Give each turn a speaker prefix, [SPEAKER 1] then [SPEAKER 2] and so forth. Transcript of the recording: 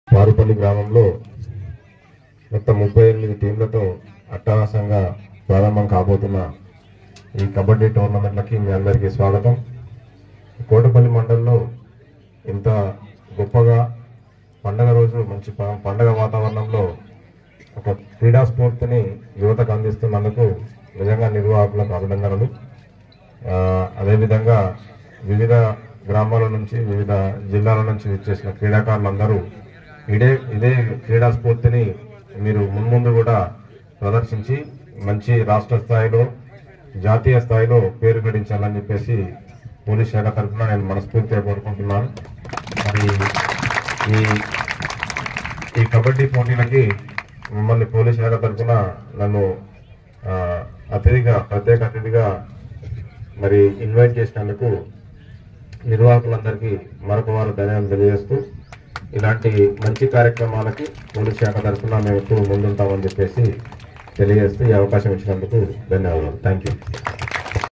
[SPEAKER 1] పారుపల్లి గ్రామంలో మొత్తం 38 టీంలతో అట్టహాసంగా ప్రారంభం కాబోతున్న ఈ కబడ్డీ టోర్నమెంట్లకి మీ అందరికీ స్వాగతం. కోటపల్లి మండలంలో ఇంత గొప్పగా పండగ రోజు మంచి పండగ వాతావరణంలో ఒక క్రీడా స్ఫూర్తిని యువతకు అందిస్తున్నందుకు నిజంగా నిర్వాహకులకు అభినందనలు. అదేవిధంగా వివిధ గ్రామాల నుంచి వివిధ జిల్లాల నుంచి విచ్చేసిన క్రీడాకారులందరూ ఇదే క్రీడా స్ఫూర్తిని మీరు మున్ముందు కూడా ప్రదర్శించి మంచి రాష్ట్ర స్థాయిలో జాతీయ స్థాయిలో పేరు గడించాలని చెప్పేసి పోలీస్ శాఖ తరఫున నేను మనస్ఫూర్తిగా కోరుకుంటున్నాను. మరి ఈ కబడ్డీ పోటీలకి మిమ్మల్ని పోలీస్ శాఖ తరఫున నన్ను ప్రత్యేక అతిథిగా మరి ఇన్వైట్ చేసినందుకు నిర్వాహకులందరికీ మరొకవారు ధన్యవాదాలు తెలియజేస్తూ ఇలాంటి మంచి కార్యక్రమాలకి పోలీస్ శాఖ తరఫున మేము ఎప్పుడు ముందుంటామని చెప్పేసి తెలియజేస్తూ ఈ అవకాశం ఇచ్చినందుకు ధన్యవాదాలు. Thank you.